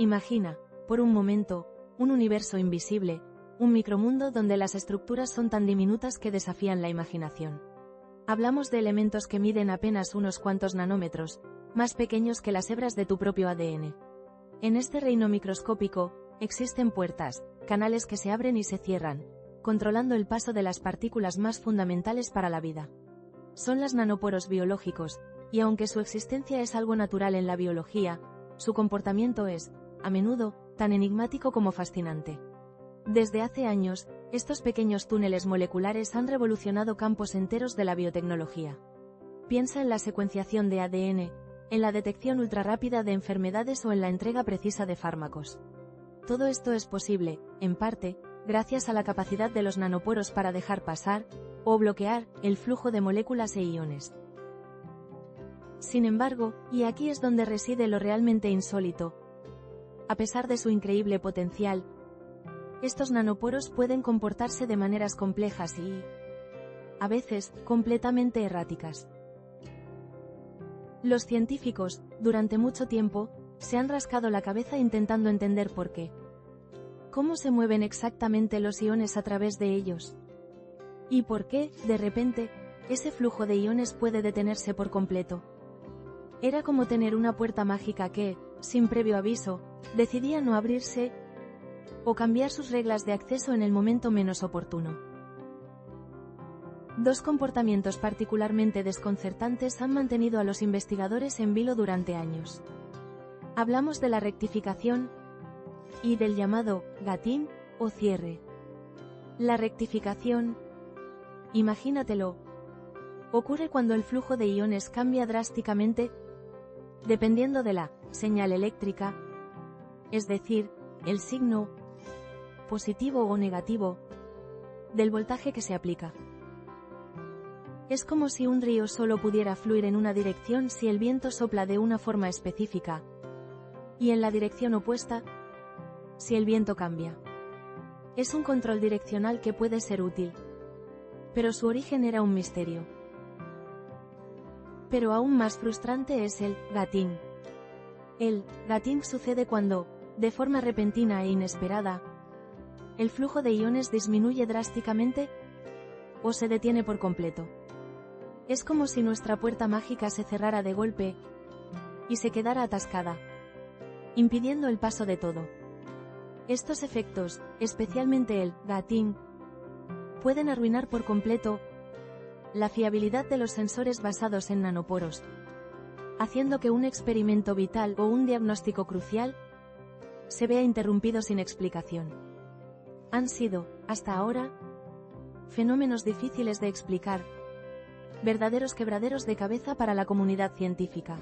Imagina, por un momento, un universo invisible, un micromundo donde las estructuras son tan diminutas que desafían la imaginación. Hablamos de elementos que miden apenas unos cuantos nanómetros, más pequeños que las hebras de tu propio ADN. En este reino microscópico, existen puertas, canales que se abren y se cierran, controlando el paso de las partículas más fundamentales para la vida. Son las nanoporos biológicos, y aunque su existencia es algo natural en la biología, su comportamiento es, a menudo, tan enigmático como fascinante. Desde hace años, estos pequeños túneles moleculares han revolucionado campos enteros de la biotecnología. Piensa en la secuenciación de ADN, en la detección ultrarrápida de enfermedades o en la entrega precisa de fármacos. Todo esto es posible, en parte, gracias a la capacidad de los nanoporos para dejar pasar, o bloquear, el flujo de moléculas e iones. Sin embargo, y aquí es donde reside lo realmente insólito, a pesar de su increíble potencial, estos nanoporos pueden comportarse de maneras complejas y, a veces, completamente erráticas. Los científicos, durante mucho tiempo, se han rascado la cabeza intentando entender por qué. ¿Cómo se mueven exactamente los iones a través de ellos? ¿Y por qué, de repente, ese flujo de iones puede detenerse por completo? Era como tener una puerta mágica que, sin previo aviso, decidía no abrirse o cambiar sus reglas de acceso en el momento menos oportuno. Dos comportamientos particularmente desconcertantes han mantenido a los investigadores en vilo durante años. Hablamos de la rectificación y del llamado gating o cierre. La rectificación, imagínatelo, ocurre cuando el flujo de iones cambia drásticamente dependiendo de la señal eléctrica, es decir, el signo positivo o negativo del voltaje que se aplica. Es como si un río solo pudiera fluir en una dirección si el viento sopla de una forma específica, y en la dirección opuesta, si el viento cambia. Es un control direccional que puede ser útil, pero su origen era un misterio. Pero aún más frustrante es el gating. El gating sucede cuando, de forma repentina e inesperada, el flujo de iones disminuye drásticamente o se detiene por completo. Es como si nuestra puerta mágica se cerrara de golpe y se quedara atascada, impidiendo el paso de todo. Estos efectos, especialmente el gating, pueden arruinar por completo la fiabilidad de los sensores basados en nanoporos, haciendo que un experimento vital o un diagnóstico crucial se vea interrumpido sin explicación. Han sido, hasta ahora, fenómenos difíciles de explicar, verdaderos quebraderos de cabeza para la comunidad científica.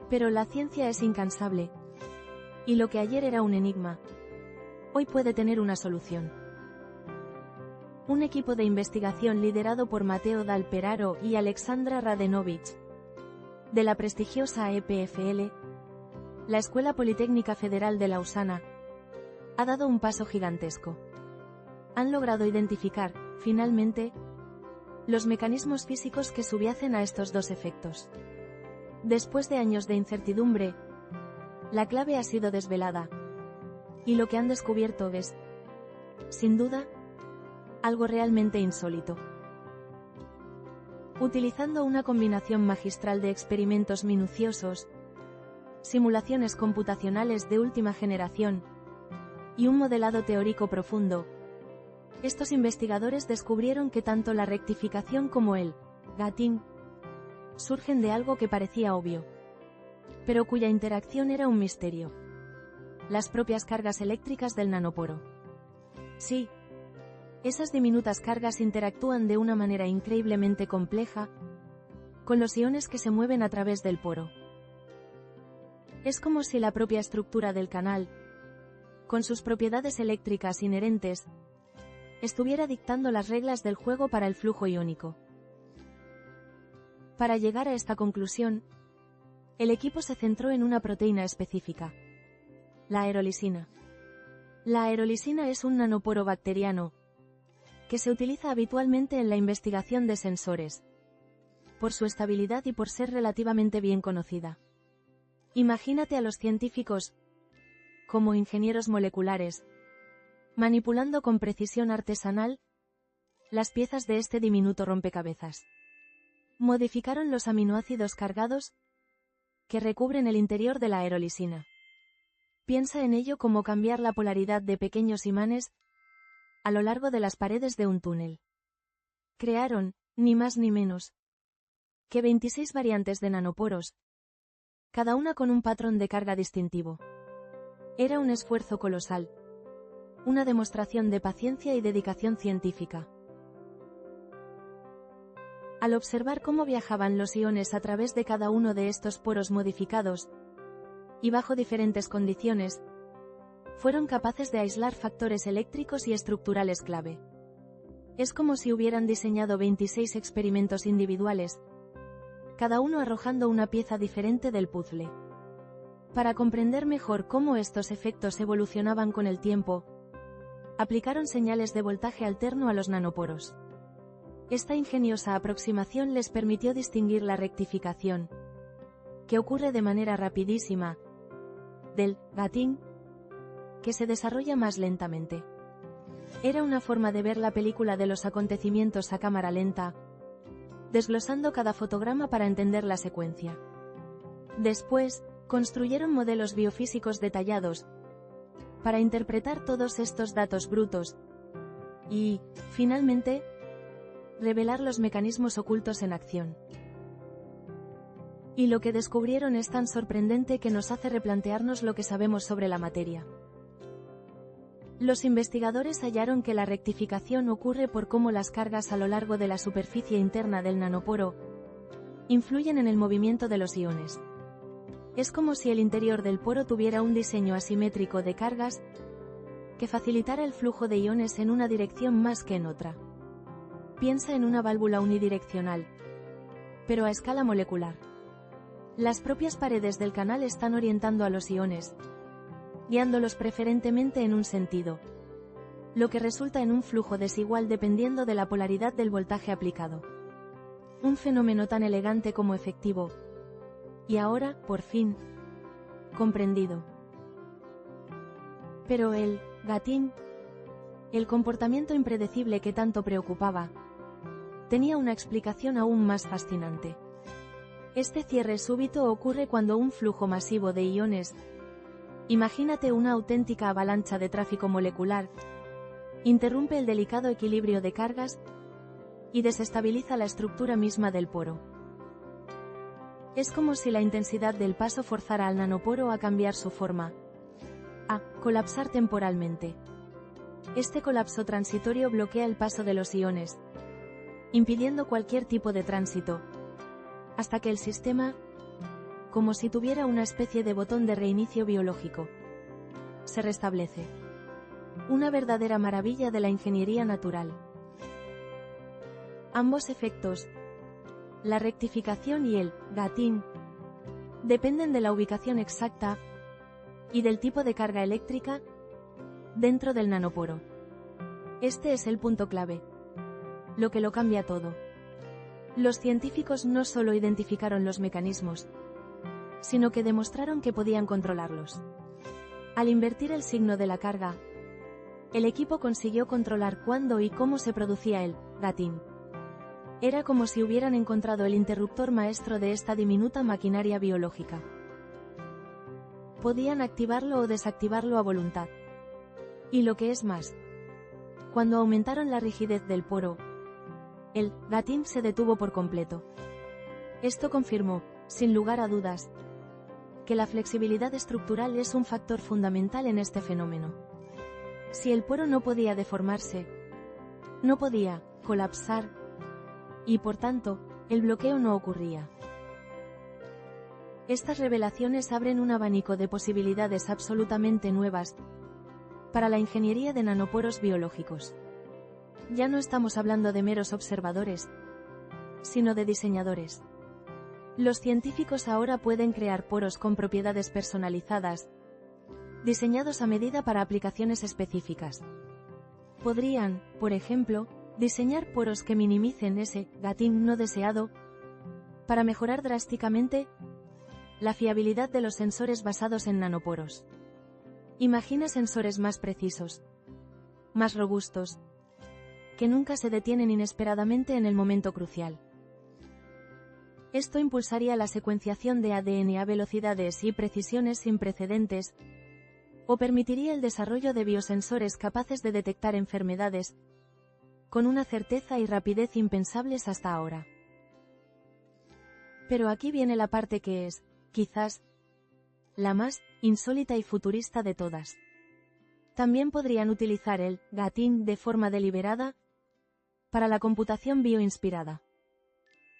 Pero la ciencia es incansable, y lo que ayer era un enigma, hoy puede tener una solución. Un equipo de investigación liderado por Matteo Dal Peraro y Alexandra Radenovich, de la prestigiosa EPFL, la Escuela Politécnica Federal de Lausana, ha dado un paso gigantesco. Han logrado identificar, finalmente, los mecanismos físicos que subyacen a estos dos efectos. Después de años de incertidumbre, la clave ha sido desvelada, y lo que han descubierto es, sin duda, algo realmente insólito. Utilizando una combinación magistral de experimentos minuciosos, simulaciones computacionales de última generación, y un modelado teórico profundo, estos investigadores descubrieron que tanto la rectificación como el gating surgen de algo que parecía obvio, pero cuya interacción era un misterio: las propias cargas eléctricas del nanoporo. Sí, esas diminutas cargas interactúan de una manera increíblemente compleja con los iones que se mueven a través del poro. Es como si la propia estructura del canal, con sus propiedades eléctricas inherentes, estuviera dictando las reglas del juego para el flujo iónico. Para llegar a esta conclusión, el equipo se centró en una proteína específica: la aerolisina. La aerolisina es un nanoporo bacteriano que se utiliza habitualmente en la investigación de sensores, por su estabilidad y por ser relativamente bien conocida. Imagínate a los científicos, como ingenieros moleculares, manipulando con precisión artesanal las piezas de este diminuto rompecabezas. Modificaron los aminoácidos cargados que recubren el interior de la aerolisina. Piensa en ello como cambiar la polaridad de pequeños imanes a lo largo de las paredes de un túnel. Crearon, ni más ni menos, que 26 variantes de nanoporos, cada una con un patrón de carga distintivo. Era un esfuerzo colosal, una demostración de paciencia y dedicación científica. Al observar cómo viajaban los iones a través de cada uno de estos poros modificados, y bajo diferentes condiciones, fueron capaces de aislar factores eléctricos y estructurales clave. Es como si hubieran diseñado 26 experimentos individuales, cada uno arrojando una pieza diferente del puzzle. Para comprender mejor cómo estos efectos evolucionaban con el tiempo, aplicaron señales de voltaje alterno a los nanoporos. Esta ingeniosa aproximación les permitió distinguir la rectificación, que ocurre de manera rapidísima, del gating, que se desarrolla más lentamente. Era una forma de ver la película de los acontecimientos a cámara lenta, desglosando cada fotograma para entender la secuencia. Después, construyeron modelos biofísicos detallados para interpretar todos estos datos brutos y, finalmente, revelar los mecanismos ocultos en acción. Y lo que descubrieron es tan sorprendente que nos hace replantearnos lo que sabemos sobre la materia. Los investigadores hallaron que la rectificación ocurre por cómo las cargas a lo largo de la superficie interna del nanoporo influyen en el movimiento de los iones. Es como si el interior del poro tuviera un diseño asimétrico de cargas que facilitara el flujo de iones en una dirección más que en otra. Piensa en una válvula unidireccional, pero a escala molecular. Las propias paredes del canal están orientando a los iones, guiándolos preferentemente en un sentido, lo que resulta en un flujo desigual dependiendo de la polaridad del voltaje aplicado. Un fenómeno tan elegante como efectivo. Y ahora, por fin, comprendido. Pero el gating, el comportamiento impredecible que tanto preocupaba, tenía una explicación aún más fascinante. Este cierre súbito ocurre cuando un flujo masivo de iones, imagínate una auténtica avalancha de tráfico molecular, interrumpe el delicado equilibrio de cargas y desestabiliza la estructura misma del poro. Es como si la intensidad del paso forzara al nanoporo a cambiar su forma, a colapsar temporalmente. Este colapso transitorio bloquea el paso de los iones, impidiendo cualquier tipo de tránsito, hasta que el sistema, como si tuviera una especie de botón de reinicio biológico, se restablece. Una verdadera maravilla de la ingeniería natural. Ambos efectos, la rectificación y el gating, dependen de la ubicación exacta y del tipo de carga eléctrica dentro del nanoporo. Este es el punto clave, lo que lo cambia todo. Los científicos no solo identificaron los mecanismos, sino que demostraron que podían controlarlos. Al invertir el signo de la carga, el equipo consiguió controlar cuándo y cómo se producía el gating. Era como si hubieran encontrado el interruptor maestro de esta diminuta maquinaria biológica. Podían activarlo o desactivarlo a voluntad. Y lo que es más, cuando aumentaron la rigidez del poro, el gating se detuvo por completo. Esto confirmó, sin lugar a dudas, que la flexibilidad estructural es un factor fundamental en este fenómeno. Si el poro no podía deformarse, no podía colapsar, y por tanto, el bloqueo no ocurría. Estas revelaciones abren un abanico de posibilidades absolutamente nuevas para la ingeniería de nanoporos biológicos. Ya no estamos hablando de meros observadores, sino de diseñadores. Los científicos ahora pueden crear poros con propiedades personalizadas, diseñados a medida para aplicaciones específicas. Podrían, por ejemplo, diseñar poros que minimicen ese gating no deseado, para mejorar drásticamente la fiabilidad de los sensores basados en nanoporos. Imagina sensores más precisos, más robustos, que nunca se detienen inesperadamente en el momento crucial. Esto impulsaría la secuenciación de ADN a velocidades y precisiones sin precedentes, o permitiría el desarrollo de biosensores capaces de detectar enfermedades con una certeza y rapidez impensables hasta ahora. Pero aquí viene la parte que es, quizás, la más insólita y futurista de todas. También podrían utilizar el GATIN de forma deliberada para la computación bioinspirada.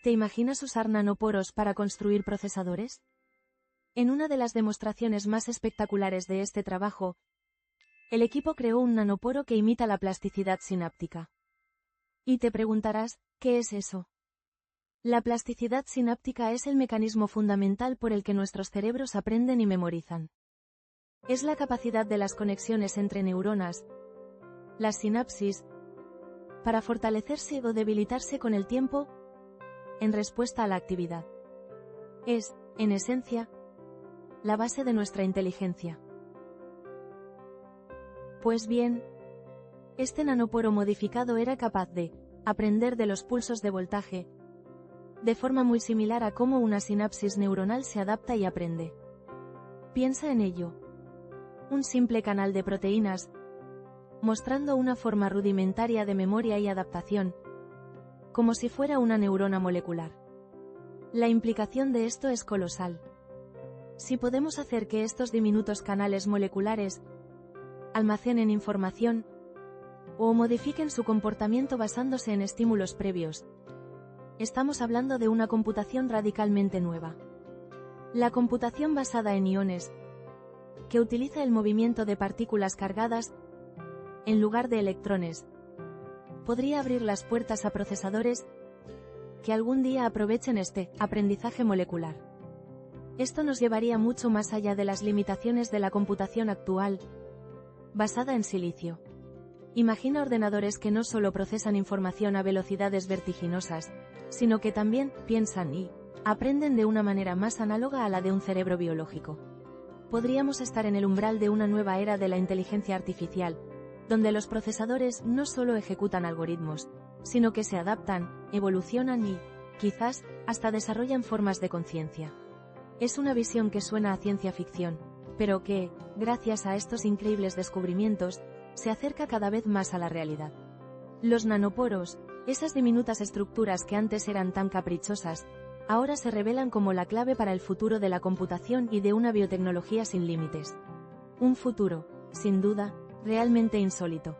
¿Te imaginas usar nanoporos para construir procesadores? En una de las demostraciones más espectaculares de este trabajo, el equipo creó un nanoporo que imita la plasticidad sináptica. Y te preguntarás, ¿qué es eso? La plasticidad sináptica es el mecanismo fundamental por el que nuestros cerebros aprenden y memorizan. Es la capacidad de las conexiones entre neuronas, las sinapsis, para fortalecerse o debilitarse con el tiempo en respuesta a la actividad. Es, en esencia, la base de nuestra inteligencia. Pues bien, este nanoporo modificado era capaz de aprender de los pulsos de voltaje, de forma muy similar a cómo una sinapsis neuronal se adapta y aprende. Piensa en ello. Un simple canal de proteínas, mostrando una forma rudimentaria de memoria y adaptación, como si fuera una neurona molecular. La implicación de esto es colosal. Si podemos hacer que estos diminutos canales moleculares almacenen información o modifiquen su comportamiento basándose en estímulos previos, estamos hablando de una computación radicalmente nueva. La computación basada en iones, que utiliza el movimiento de partículas cargadas en lugar de electrones, podría abrir las puertas a procesadores que algún día aprovechen este aprendizaje molecular. Esto nos llevaría mucho más allá de las limitaciones de la computación actual, basada en silicio. Imagina ordenadores que no solo procesan información a velocidades vertiginosas, sino que también piensan y aprenden de una manera más análoga a la de un cerebro biológico. Podríamos estar en el umbral de una nueva era de la inteligencia artificial, donde los procesadores no solo ejecutan algoritmos, sino que se adaptan, evolucionan y, quizás, hasta desarrollan formas de conciencia. Es una visión que suena a ciencia ficción, pero que, gracias a estos increíbles descubrimientos, se acerca cada vez más a la realidad. Los nanoporos, esas diminutas estructuras que antes eran tan caprichosas, ahora se revelan como la clave para el futuro de la computación y de una biotecnología sin límites. Un futuro, sin duda, realmente insólito.